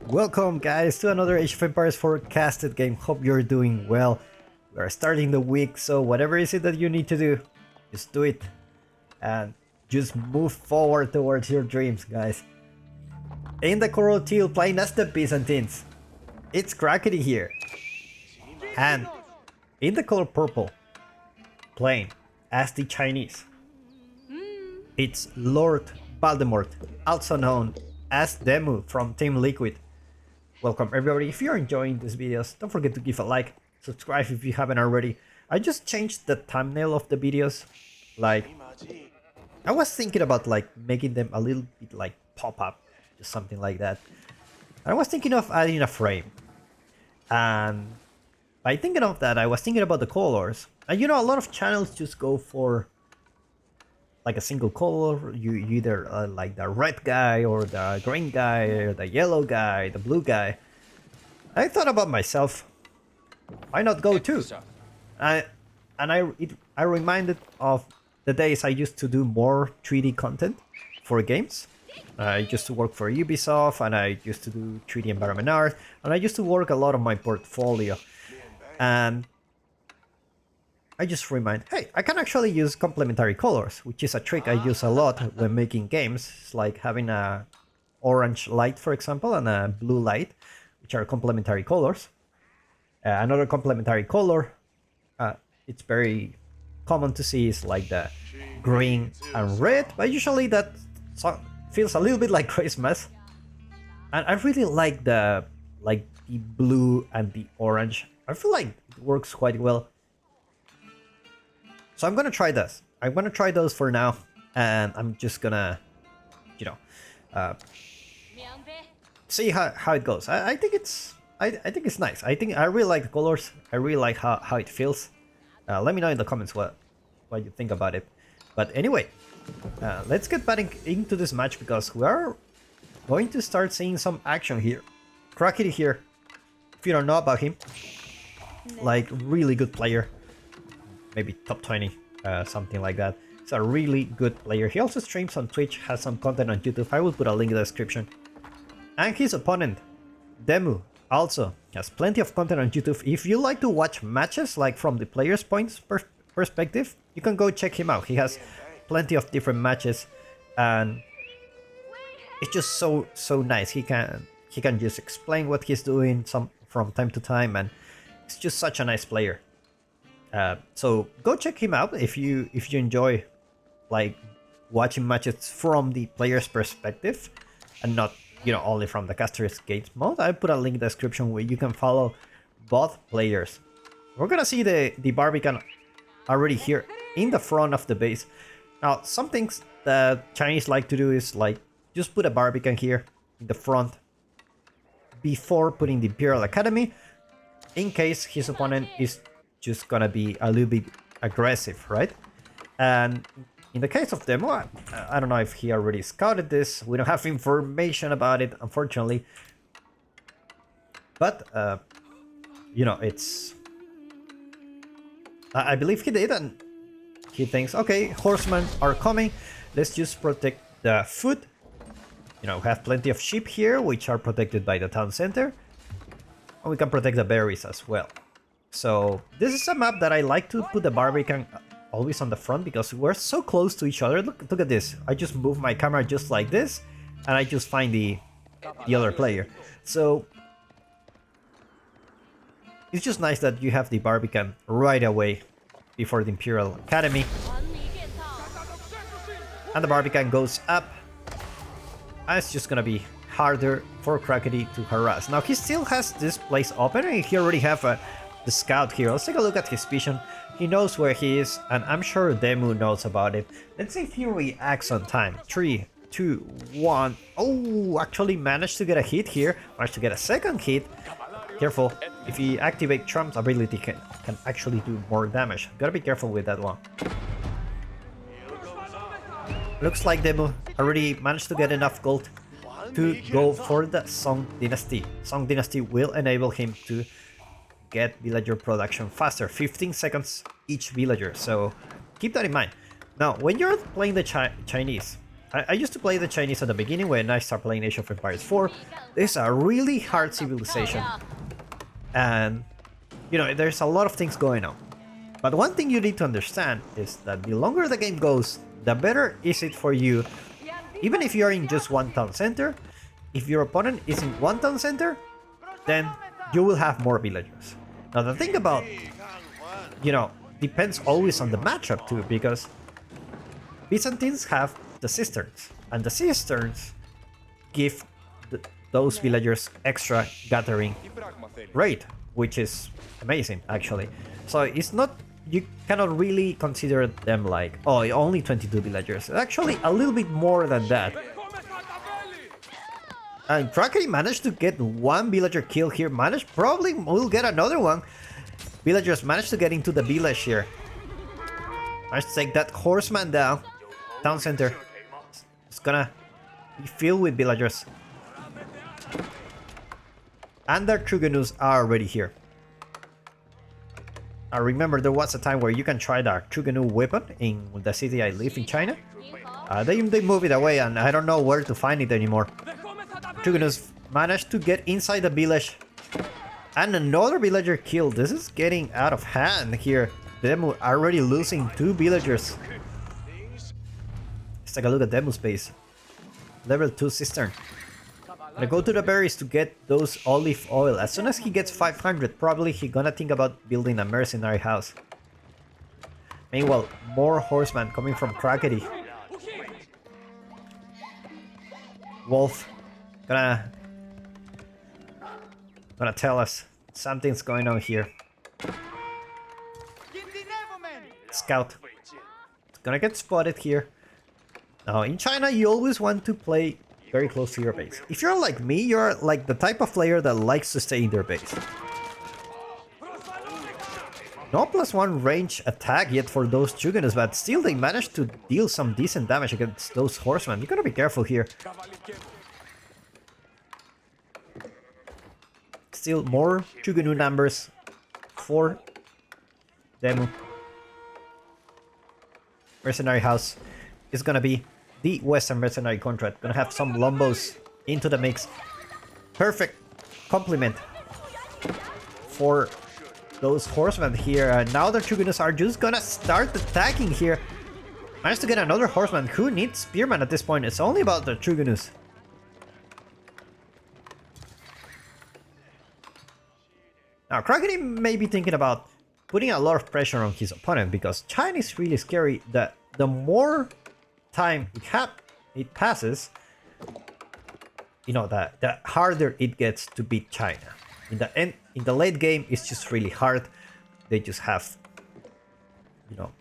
Welcome guys to another Age of Empires forecasted game. Hope you're doing well. We are starting the week, so whatever is it that you need to do, just do it. And just move forward towards your dreams, guys. In the Coral Teal playing as the Byzantines. It's Crackety here. And in the color purple, playing as the Chinese. It's Lord Voldemort, also known as Demu from Team Liquid. Welcome everybody. If you're enjoying these videos, don't forget to give a like, subscribe if you haven't already. I just changed the thumbnail of the videos. Like, I was thinking about like making them a little bit like pop-up, just something like that. I was thinking of adding a frame. And by thinking of that, I was thinking about the colors. And you know, a lot of channels just go for like a single color. You either like the red guy or the green guy or the yellow guy, the blue guy. I thought about myself, why not go too? I reminded of the days I used to do more 3D content for games. I used to work for Ubisoft and I used to do 3D environment art, and I used to work a lot on my portfolio. And I just remind, hey, I can actually use complementary colors, which is a trick I use a lot when making games. It's like having a orange light, for example, and a blue light, which are complementary colors. Another complementary color, it's very common to see, is like the green and red, but usually that feels a little bit like Christmas. And I really like the blue and the orange. I feel like it works quite well. So I'm gonna try this. I'm gonna try those for now, and I'm just gonna, you know, see how it goes. I think it's nice. I really like the colors. I really like how it feels. Let me know in the comments what you think about it. But anyway, let's get back into this match because we are going to start seeing some action here. Crackety here. If you don't know about him, like really good player. Maybe top 20, something like that. He's a really good player. He also streams on Twitch, has some content on YouTube. I will put a link in the description. And his opponent, Demu, also has plenty of content on YouTube. If you like to watch matches, like from the player's perspective, you can go check him out. He has plenty of different matches, and it's just so nice. He can just explain what he's doing from time to time, and it's just such a nice player. So go check him out if you enjoy like watching matches from the player's perspective and not, you know, only from the caster's gate mode. I put a link in the description where you can follow both players. We're gonna see the Barbican already here in the front of the base. Now, some things that Chinese like to do is like just put a Barbican here in the front before putting the Imperial Academy, in case his opponent is just gonna be a little bit aggressive, right? And in the case of Demo, I don't know if he already scouted this. We don't have information about it, unfortunately. But you know, it's I believe he did, and he thinks, okay, horsemen are coming. Let's just protect the food. You know, we have plenty of sheep here, which are protected by the town center, and we can protect the berries as well. So this is a map that I like to put the Barbican always on the front because we're so close to each other. Look at this. I just move my camera just like this, and I just find the other player. So it's just nice that you have the Barbican right away before the Imperial Academy. And the Barbican goes up. And it's just gonna be harder for Crackety to harass. Now he still has this place open, and he already have the scout here. Let's take a look at his vision. He knows where he is, and I'm sure Demu knows about it. Let's see if he reacts on time. 3, 2, 1. Oh, actually managed to get a hit here. Managed to get a second hit. Careful. If he activates Trump's ability, can actually do more damage. Gotta be careful with that one. Looks like Demu already managed to get enough gold to go for the Song Dynasty. Song Dynasty will enable him to get villager production faster, 15 seconds each villager, so keep that in mind. Now, when you're playing the Chinese, I used to play the Chinese at the beginning when I started playing Age of Empires 4. It's a really hard civilization. And, you know, there's a lot of things going on. But one thing you need to understand is that the longer the game goes, the better is it for you. Even if you're in just one town center, if your opponent is in one town center, then you will have more villagers. Now the thing about, you know, depends always on the matchup too, because Byzantines have the cisterns, and the cisterns give those villagers extra gathering rate, which is amazing actually. So it's not, you cannot really consider them like, oh, only 22 villagers. Actually a little bit more than that. And Krakeny managed to get one villager kill here, probably will get another one. Villagers managed to get into the village here. Managed to take that horseman down. Town center. It's gonna be filled with villagers. And their Truganus are already here. I remember there was a time where you can try the Truganu weapon in the city I live in China. They move it away and I don't know where to find it anymore. Truganus managed to get inside the village. And another villager killed. This is getting out of hand here. Demu already losing 2 villagers. Let's take a look at Demu's base. Level 2 cistern. Gonna go to the berries to get those olive oil. As soon as he gets 500, probably he gonna think about building a mercenary house. Meanwhile, more horsemen coming from Krakeny. Wolf gonna tell us something's going on here. Scout. It's gonna get spotted here. Now in China you always want to play very close to your base. If you're like me, you're like the type of player that likes to stay in their base. No +1 range attack yet for those Truganus, but still they managed to deal some decent damage against those horsemen. You gotta be careful here. Still more Truganu numbers for Demu. Mercenary house is gonna be the Western mercenary contract. Gonna have some Lombos into the mix. Perfect complement for those horsemen here. Now the Truganus are just gonna start attacking here. Managed to get another horseman. Who needs spearman at this point? It's only about the Truganus. Now Krakeny may be thinking about putting a lot of pressure on his opponent, because China is really scary. That the more time it passes, you know, the harder it gets to beat China. In the late game, it's just really hard. They just have, you know,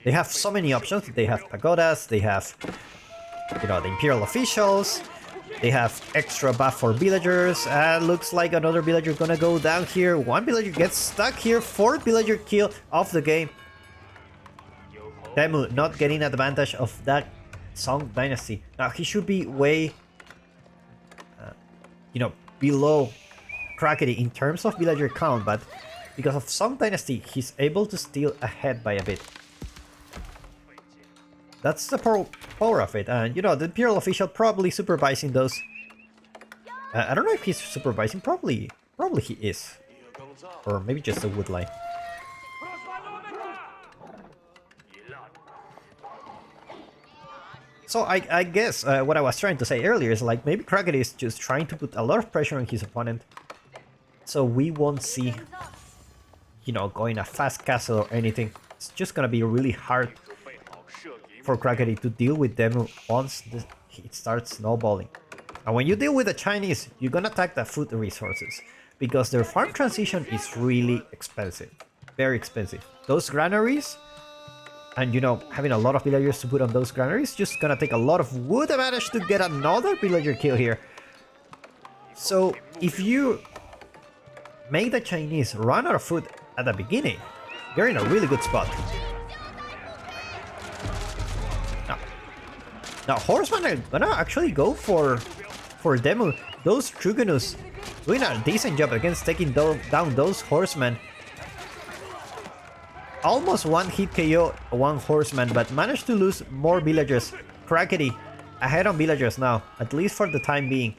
they have so many options. They have pagodas. They have, you know, the imperial officials. They have extra buff for villagers. Looks like another villager gonna go down here. One villager gets stuck here. 4th villager kill of the game. Demu not getting advantage of that Song Dynasty. Now he should be way, you know, below Krakeny in terms of villager count, but because of Song Dynasty, he's able to steal ahead by a bit. That's the power of it. And you know, the imperial official probably supervising those. I don't know if he's supervising. Probably he is, or maybe just a woodline. So I guess what I was trying to say earlier is like maybe Krakeny is just trying to put a lot of pressure on his opponent, so we won't see, you know, going a fast castle or anything. It's just gonna be really hard for Krakeny to deal with them once it starts snowballing. And when you deal with the Chinese, you're gonna attack the food resources, because their farm transition is really expensive, very expensive. Those granaries, and you know, having a lot of villagers to put on those granaries, just gonna take a lot of wood. I managed to get another villager kill here. So if you make the Chinese run out of food at the beginning, you're in a really good spot. Now horsemen are gonna actually go for Demu. Those Truganus doing a decent job against taking down those horsemen. Almost one hit KO one horseman, but managed to lose more villagers Crackety ahead on villagers now, at least for the time being.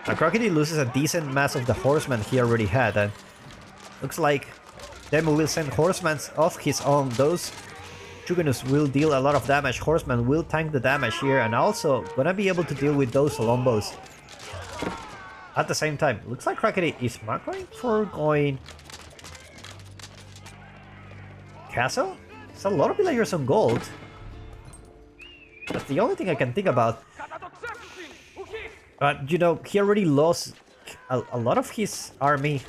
Now Crackety loses a decent mass of the horsemen he already had, and looks like Demo will send horsemen of his own. Those Jugunus will deal a lot of damage. Horsemen will tank the damage here, and also gonna be able to deal with those Lombos at the same time. Looks like Crackety is going for going castle. It's a lot of villagers on gold. That's the only thing I can think about. But you know, he already lost a lot of his army.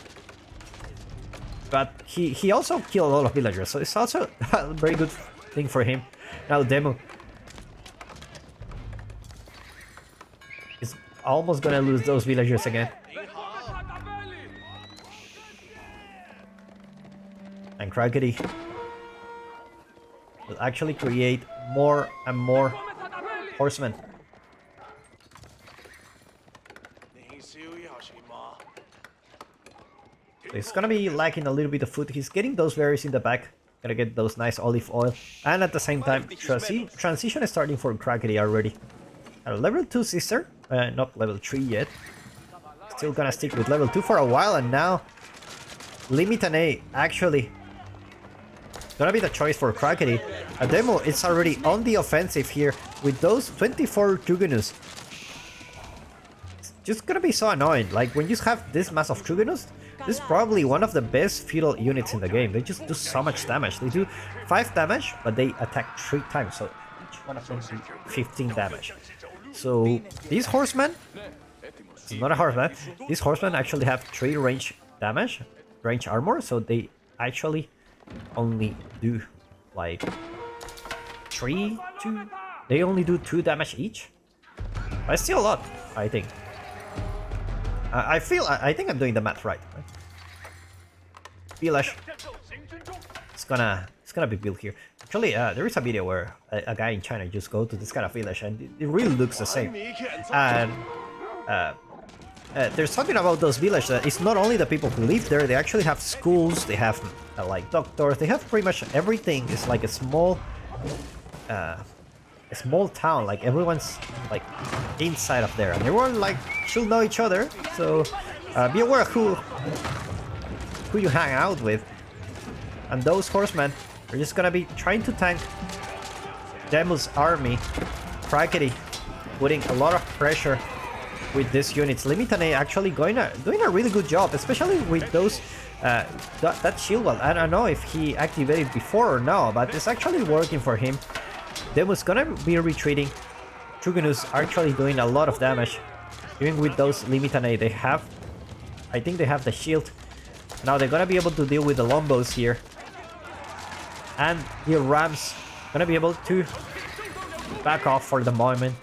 But he also killed a lot of villagers, so it's also a very good thing for him. Now Demo is almost gonna lose those villagers again. And Crackety will actually create more and more horsemen. So he's gonna be lacking a little bit of food. He's getting those berries in the back. Gonna get those nice olive oil. And at the same time, transition is starting for Crackety already. Level 2 sister. Not level 3 yet. Still gonna stick with level 2 for a while. And now Limitane actually gonna be the choice for Crackety. Demo is already on the offensive here with those 24 Jugunus. It's just gonna be so annoying. Like when you have this mass of Jugunus, this is probably one of the best feudal units in the game. They just do so much damage. They do 5 damage, but they attack 3 times. So each one of them do 15 damage. So these horsemen, it's not a horseman, these horsemen actually have 3 range damage, range armor. So they actually only do like 2. They only do 2 damage each. But it's still a lot, I think. I think I'm doing the math right. Village. It's gonna be built here. Actually, there is a video where a guy in China just go to this kind of village and it really looks the same. And there's something about those villages that it's not only the people who live there. They actually have schools. They have like doctors. They have pretty much everything. It's like a small town. Like everyone's like inside of there, and everyone like should know each other. So be aware of who you hang out with. And those horsemen are just gonna be trying to tank Demo's army. Crackety putting a lot of pressure with these units. Limitane actually doing a really good job, especially with those that shield wall. I don't know if he activated before or no, but it's actually working for him. Demo's gonna be retreating. Jugunus actually doing a lot of damage. Even with those Limitane, I think they have the shield. Now they're gonna be able to deal with the Lombos here. And the Rams gonna be able to back off for the moment.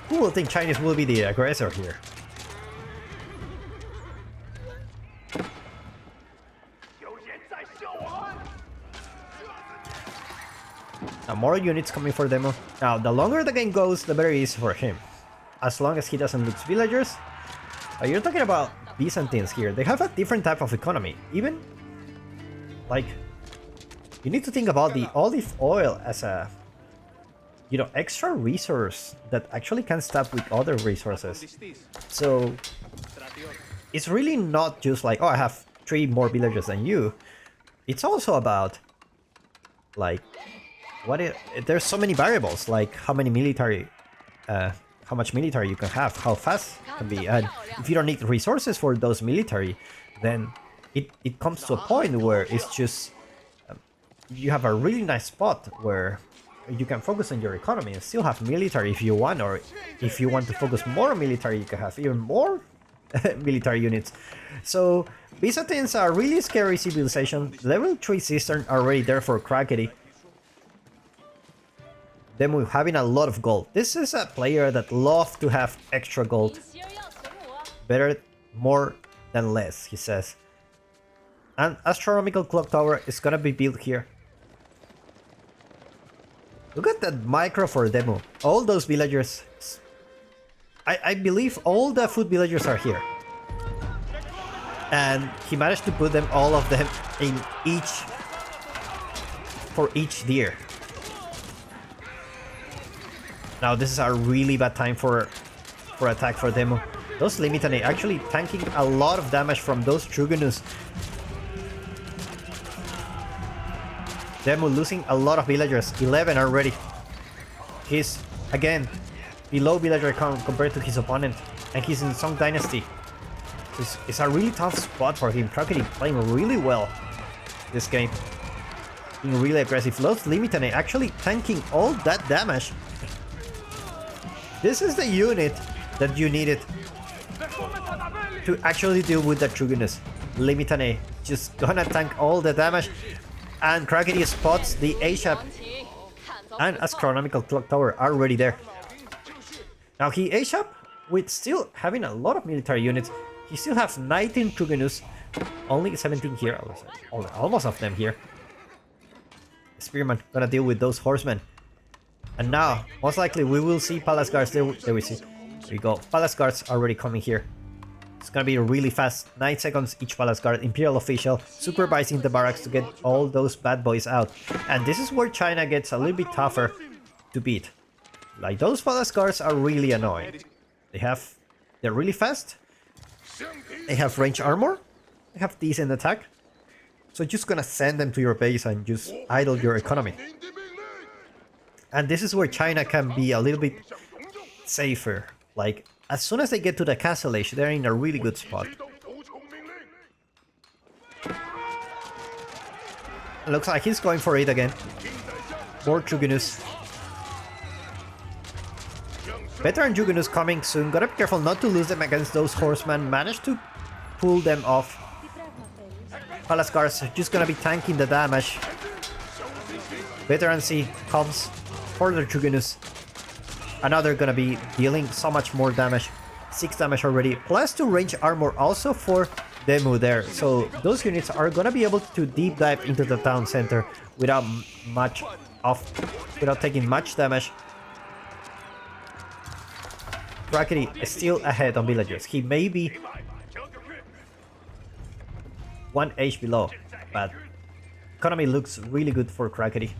Who will think Chinese will be the aggressor here? Now more units coming for Demo. Now the longer the game goes, the better it is for him. As long as he doesn't lose villagers. You're talking about Byzantines here. They have a different type of economy. Even like you need to think about the olive oil as a extra resource that actually can stop with other resources. So it's really not just like, oh, I have 3 more villagers than you. It's also about like there's so many variables, like how much military you can have, how fast it can be, and if you don't need resources for those military, then it comes to a point where it's just you have a really nice spot where you can focus on your economy and still have military if you want, or if you want to focus more on military, you can have even more military units. So Byzantines are really scary civilization. Level 3 cistern already there for Crackety. Demo having a lot of gold. This is a player that loves to have extra gold. Better more than less, he says. And astronomical clock tower is gonna be built here. Look at that micro for Demo. All those villagers. I believe all the food villagers are here. And he managed to put them, all of them, in each for each deer. Now this is a really bad time for attack for Demo. Those Limitane actually tanking a lot of damage from those Truganus. Demo losing a lot of villagers, 11 already. He's, again, below villager count compared to his opponent, and he's in Song Dynasty. It's a really tough spot for him. Krakeny playing really well this game. Being really aggressive. Those Limitane actually tanking all that damage. This is the unit that you needed to actually deal with the Truganus. Limitane just gonna tank all the damage, and Krakeny spots the A-Shap and Astronomical Clock Tower already there. Now he A-Shap with still having a lot of military units. He still has 19 Truganus, only 17 here, almost of them here. Spearman gonna deal with those horsemen. And now, most likely, we will see Palace Guards. There we see. There we go. Palace Guards already coming here. It's gonna be really fast. 9 seconds each Palace Guard. Imperial official supervising the barracks to get all those bad boys out. And this is where China gets a little bit tougher to beat. Like, those Palace Guards are really annoying. They're really fast. They have range armor. They have decent attack. So just gonna send them to your base and just idle your economy. And this is where China can be a little bit safer. Like, as soon as they get to the castle age, they're in a really good spot. Looks like he's going for it again. More Truganus. Veteran Truganus coming soon. Gotta be careful not to lose them against those horsemen. Managed to pull them off. Palace Guards just gonna be tanking the damage. Veteran C comes for the Truganus. And now they're gonna be dealing so much more damage. 6 damage already. Plus 2 range armor also for Demu there. So those units are gonna be able to deep dive into the town center without taking much damage. Krakeny is still ahead on villagers. He may be 1 age below, but economy looks really good for Krakeny.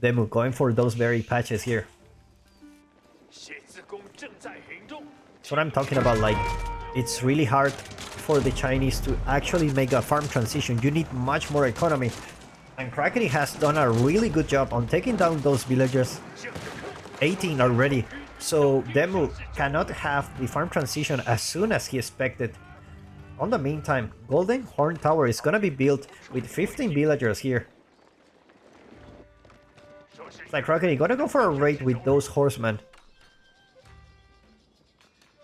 Demu going for those berry patches here. That's what I'm talking about. Like, it's really hard for the Chinese to actually make a farm transition. You need much more economy, and Krakeny has done a really good job on taking down those villagers. 18 already. So Demu cannot have the farm transition as soon as he expected. On the meantime, Golden Horn Tower is gonna be built with 15 villagers here. It's like Krakeny gotta go for a raid with those horsemen.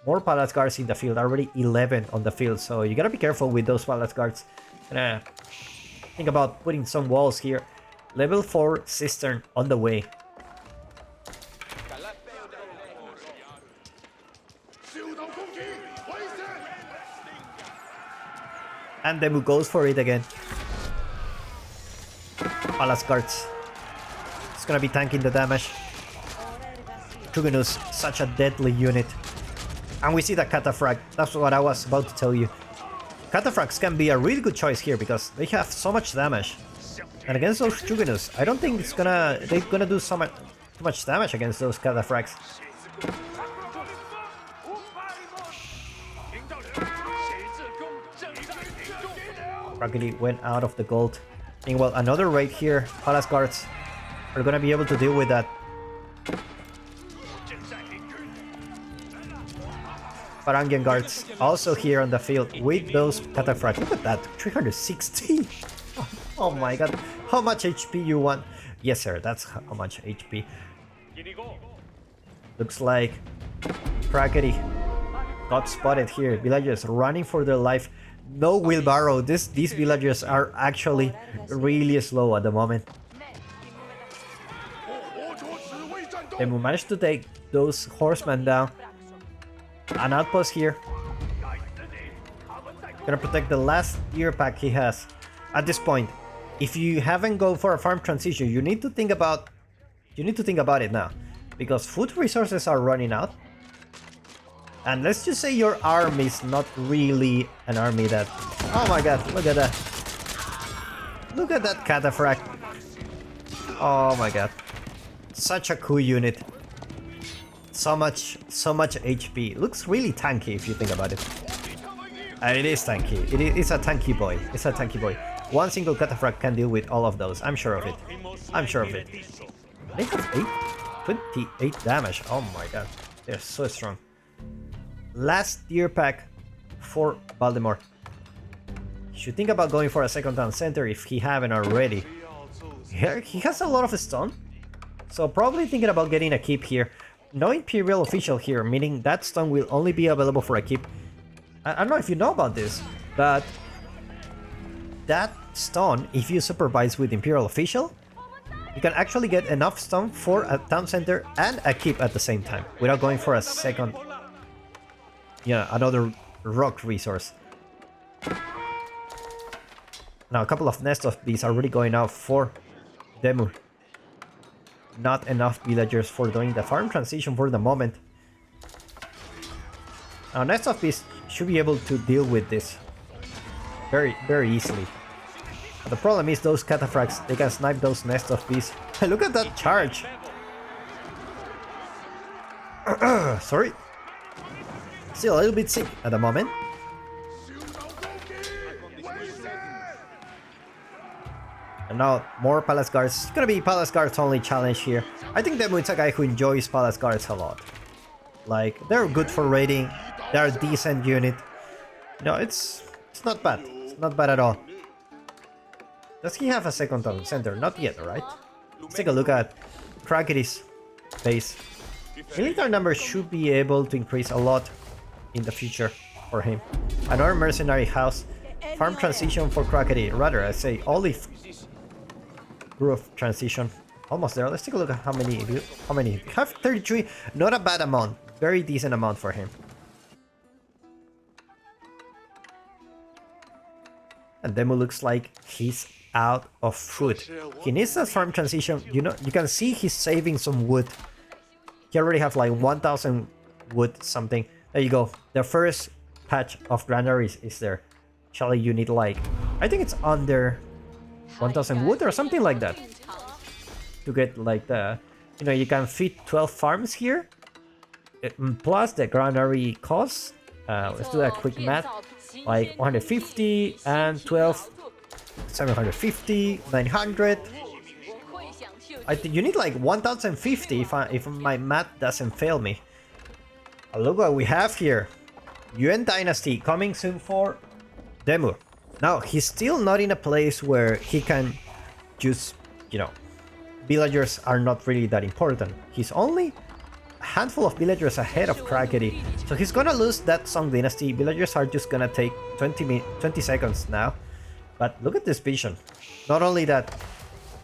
More Palace Guards in the field, already 11 on the field, so you gotta be careful with those Palace Guards. Think about putting some walls here. Level 4 cistern on the way. And Demu goes for it again. Palace Guards. It's gonna be tanking the damage. Truganus, such a deadly unit. And we see the Cataphrag. That's what I was about to tell you. Cataphracts can be a really good choice here because they have so much damage. And against those Truganus, I don't think they're gonna do too much damage against those Cataphracts. Krakeny went out of the gold. Meanwhile, another raid here. Palace Guards are gonna be able to deal with that. Varangian Guards also here on the field with those Cataphracts. Look at that, 360. Oh my god, how much HP you want? Yes sir, that's how much HP. Looks like Krakeny got spotted here. Villagers running for their life. No wheelbarrow. These villagers are actually really slow at the moment. And we managed to take those horsemen down. An outpost here. Gonna protect the last gear pack he has. At this point, if you haven't gone for a farm transition, you need to think about it now, because food resources are running out. And let's just say your army is not really an army that... Oh my god, look at that. Look at that cataphract. Oh my god. Such a cool unit. So much HP. Looks really tanky if you think about it. And it is tanky. It's a tanky boy. It's a tanky boy. One single cataphract can deal with all of those. I'm sure of it. I'm sure of it. They have 28 damage. Oh my god. They're so strong. Last tier pack for Baltimore. Should think about going for a second town center if he haven't already. Here, he has a lot of stone. So probably thinking about getting a keep here. No Imperial official here, meaning that stone will only be available for a keep. I don't know if you know about this, but that stone, if you supervise with Imperial official, you can actually get enough stone for a town center and a keep at the same time, without going for a second, another rock resource. Now a couple of nest of these are already going out for Demu. Not enough villagers for doing the farm transition for the moment. Now nest of bees should be able to deal with this very easily. But the problem is those cataphracts, they can snipe those nest of bees. Look at that charge! Sorry. Still a little bit sick at the moment. And now more Palace Guards. It's gonna be Palace Guards only challenge here. I think Demu is a guy who enjoys Palace Guards a lot. Like, they're good for raiding. They're a decent unit. No, it's not bad. It's not bad at all. Does he have a second town center? Not yet, right? Let's take a look at Crackety's base. Military numbers should be able to increase a lot in the future for him. Another mercenary house. Farm transition for Crackety. Rather, I say olive growth transition. Almost there. Let's take a look at how many you have. 33. Not a bad amount. Very decent amount for him. And Demu looks like he's out of food. He needs a farm transition. You can see he's saving some wood. He already have like 1000 wood something. There you go. The first patch of granaries is there. Actually, you need like, I think it's under 1000 wood or something like that to get like the, you can fit 12 farms here. Plus the granary cost. Let's do a quick math. Like 150 and 12, 750, 900. I think you need like 1050 if my math doesn't fail me. Look what we have here. Yuan Dynasty coming soon for Demu. Now he's still not in a place where he can just, villagers are not really that important. He's only a handful of villagers ahead of Crackety. So he's gonna lose that Song Dynasty. Villagers are just gonna take 20 seconds now. But look at this vision. Not only that,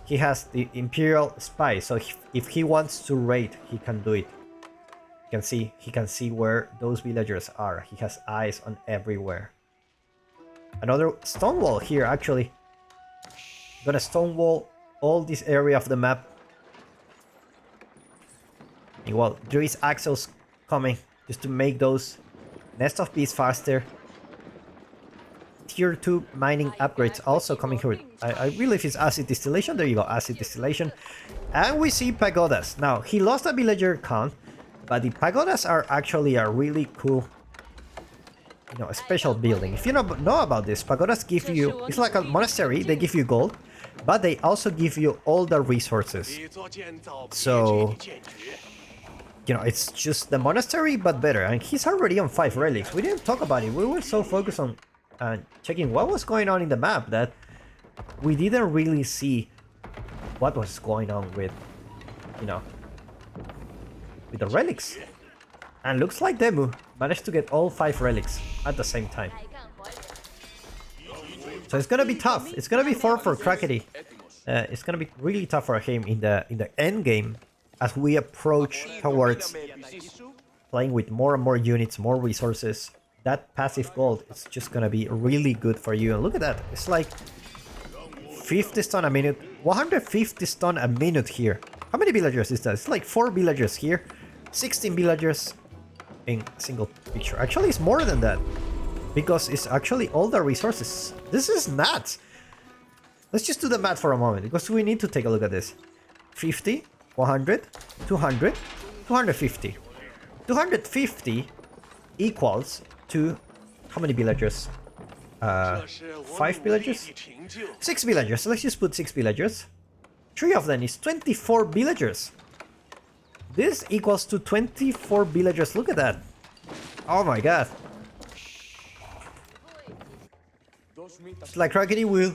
he has the Imperial Spy. So if he wants to raid, he can do it. He can see where those villagers are. He has eyes on everywhere. Another stone wall here, actually. Gonna stonewall all this area of the map. Well, there is axles coming just to make those nest of bees faster. Tier 2 mining upgrades also coming here. I believe it's acid distillation. There you go, acid distillation. And we see pagodas. Now, he lost a villager count, but the pagodas are actually a really cool, a special building. If you know about this, pagodas give you, it's like a monastery, they give you gold, but they also give you all the resources. So, it's just the monastery, but better. And he's already on 5 relics. We didn't talk about it. We were so focused on checking what was going on in the map that we didn't really see what was going on with, with the relics. And looks like Demu managed to get all 5 relics at the same time. So it's gonna be tough. It's gonna be for Crackety. It's gonna be really tough for him in the end game as we approach towards playing with more and more units, more resources. That passive gold is just gonna be really good for you. And look at that. It's like 50 stone a minute, 150 stone a minute here. How many villagers is that? It's like 4 villagers here, 16 villagers in single picture. Actually, it's more than that because it's actually all the resources. This is nuts. Let's just do the math for a moment, because we need to take a look at this. 50, 100, 200, 250. 250 equals to how many villagers? 5 villagers? 6 villagers. So let's just put 6 villagers. 3 of them is 24 villagers. This equals to 24 villagers. Look at that. Oh my god. It's like Raggedy will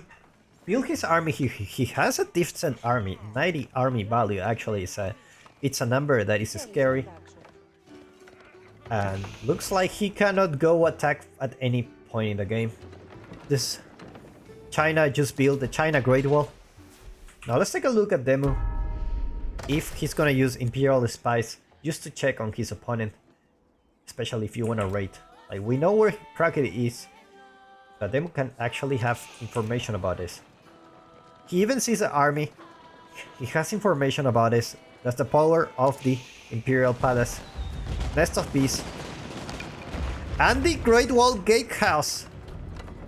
build his army. He has a decent army. 90 army value actually. It's a number that is scary. And looks like he cannot go attack at any point in the game. This China just built the China Great Wall. Now let's take a look at Demu. If he's gonna use Imperial Spies just to check on his opponent. Especially if you wanna raid. Like, we know where Krakeny is, but Demu can actually have information about this. He even sees an army. He has information about this. That's the power of the Imperial Palace. Nest of Bees. And the Great Wall Gatehouse.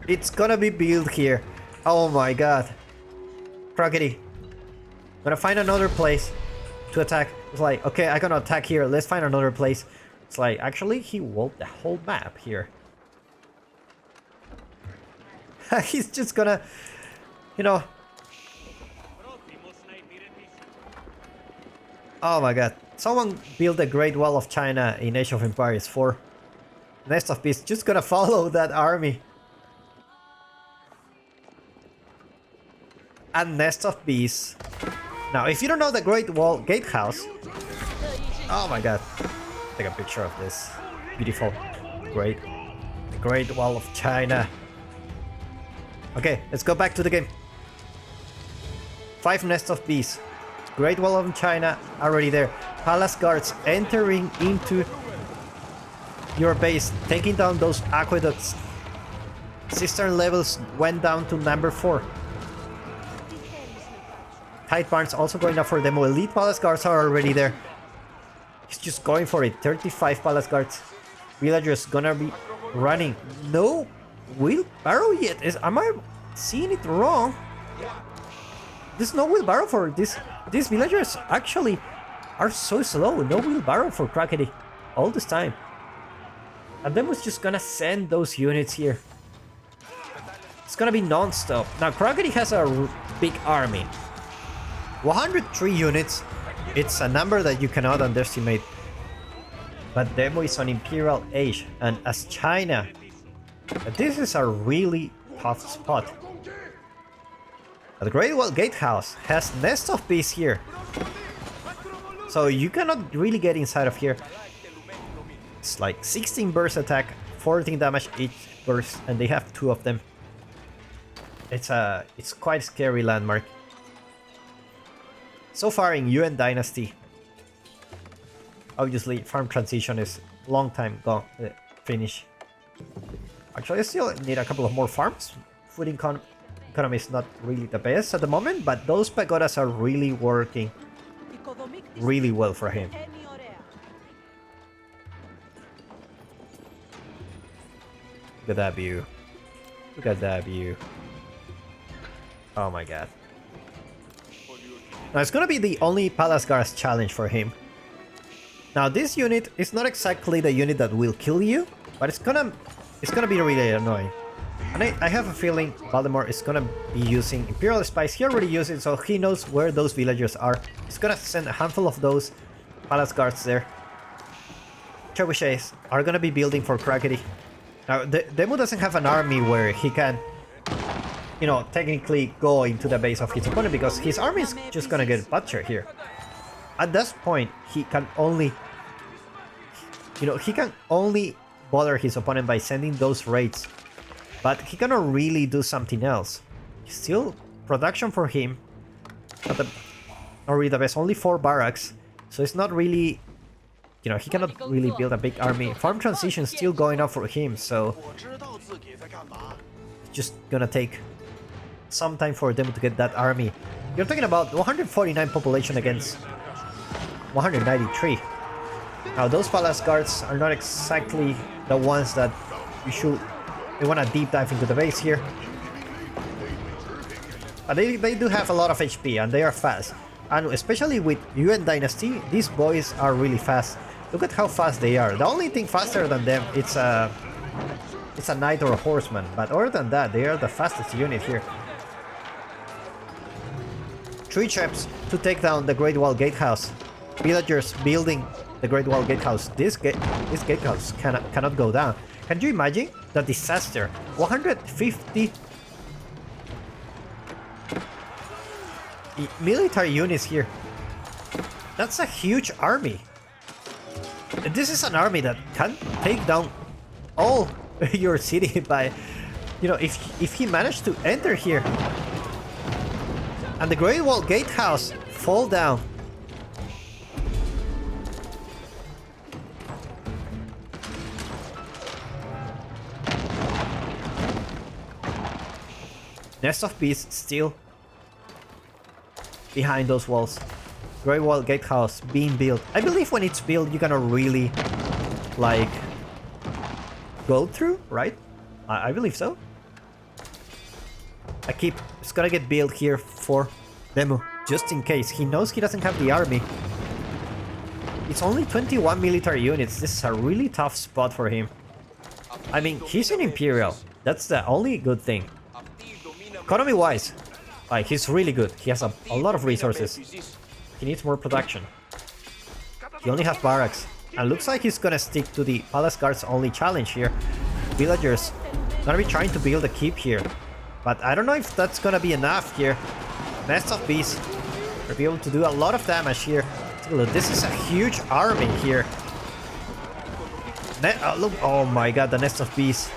It's gonna be built here. Oh my god. Krakeny. Gonna find another place to attack. It's like, okay, I'm gonna attack here. Let's find another place. It's like, actually, he walled the whole map here. He's just gonna, you know. Oh my god. Someone built a Great Wall of China in Age of Empires 4. Nest of Bees just gonna follow that army. And Nest of Bees. Now, if you don't know the Great Wall Gatehouse... Oh my god. Take a picture of this. Beautiful. Great. The Great Wall of China. Okay, let's go back to the game. 5 Nest of Bees. Great Wall of China already there. Palace guards entering into your base, taking down those aqueducts. Cistern levels went down to number 4. Tight Barns also going up for demo. Elite Palace guards are already there. He's just going for it. 35 Palace guards. Villagers gonna be running. No wheelbarrow yet. Am I seeing it wrong? There's no wheelbarrow for this. These villagers actually are so slow. No wheelbarrow for Krakeny all this time. And then was just gonna send those units here. It's gonna be non-stop. Now Krakeny has a big army. 103 units. It's a number that you cannot underestimate. But Demo is on Imperial Age, and as China, this is a really tough spot. The Great Wall Gatehouse has Nest of Bees here. So you cannot really get inside of here. It's like 16 burst attack, 14 damage each burst, and they have 2 of them. It's quite scary landmark. So far in Yuan Dynasty, obviously farm transition is long time gone finish. Actually, I still need a couple of more farms. Food economy is not really the best at the moment, but those pagodas are really working really well for him. Look at that view. Look at that view. Oh my god. Now it's gonna be the only Palace Guards challenge for him. Now this unit is not exactly the unit that will kill you, but it's gonna be really annoying. And I have a feeling Valdemar is gonna be using Imperial Spies. He already used it, so he knows where those villagers are. He's gonna send a handful of those Palace Guards there. Trebuchets are gonna be building for Krakeny. Now Demu doesn't have an army where he can, you know, technically go into the base of his opponent, because his army is just gonna get butchered here. At this point, he can only, you know, he can only bother his opponent by sending those raids, but he cannot really do something else. Still, production for him, not really the best. Only 4 barracks, so it's not really, you know, he cannot really build a big army. Farm transition still going up for him, so it's just gonna take some time for them to get that army. You're talking about 149 population against 193. Now those Palace Guards are not exactly the ones that you want to deep dive into the base here. But they do have a lot of HP and they are fast. And especially with Yuan Dynasty, these boys are really fast. Look at how fast they are. The only thing faster than them, it's a knight or a horseman. But other than that, they are the fastest unit here. 3 trips to take down the Great Wall Gatehouse. Villagers building the Great Wall Gatehouse. This gatehouse cannot go down. Can you imagine the disaster? 150 military units here. That's a huge army. This is an army that can take down all your city by, you know, if he managed to enter here and the Great Wall Gatehouse fall down. Nest of Beasts still behind those walls. Great Wall Gatehouse being built. I believe when it's built, you're gonna really, like, go through, right? I believe so. It's gonna get built here for Demu, just in case. He knows he doesn't have the army. It's only 21 military units. This is a really tough spot for him. I mean, he's an Imperial. That's the only good thing. Economy-wise, like, he's really good. He has a lot of resources. He needs more production. He only has barracks. And looks like he's gonna stick to the Palace Guard's only challenge here. Villagers gonna be trying to build a keep here. But I don't know if that's gonna be enough here. Nest of Beasts will be able to do a lot of damage here. Look, this is a huge army here. Look, oh my god, the Nest of Beasts.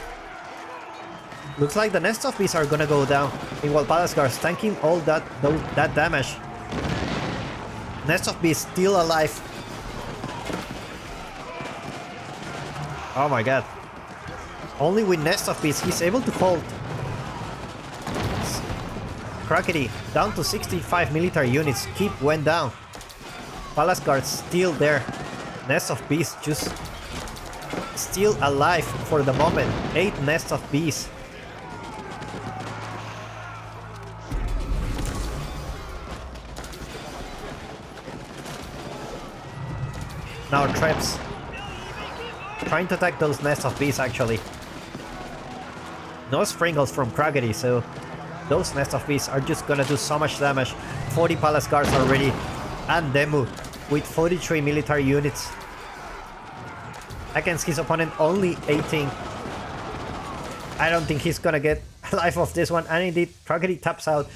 Looks like the Nest of Beasts are gonna go down. Meanwhile, Palace Guards tanking all that damage. Nest of Beasts still alive. Oh my god. Only with Nest of Beasts he's able to hold Crackety down to 65 military units. Keep went down. Palace Guards still there. Nest of Beasts just still alive for the moment. 8 Nest of Beasts. Now traps. Trying to attack those Nest of Beasts actually. No sprinkles from Crackety, so those Nest of Beasts are just gonna do so much damage. 40 Palace Guards already. And Demu with 43 military units. Against his opponent only 18. I don't think he's gonna get alive of this one. And indeed, Crackety taps out.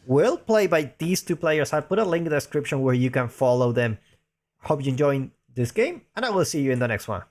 Well played by these two players. I'll put a link in the description where you can follow them. Hope you enjoyed this game, and I will see you in the next one.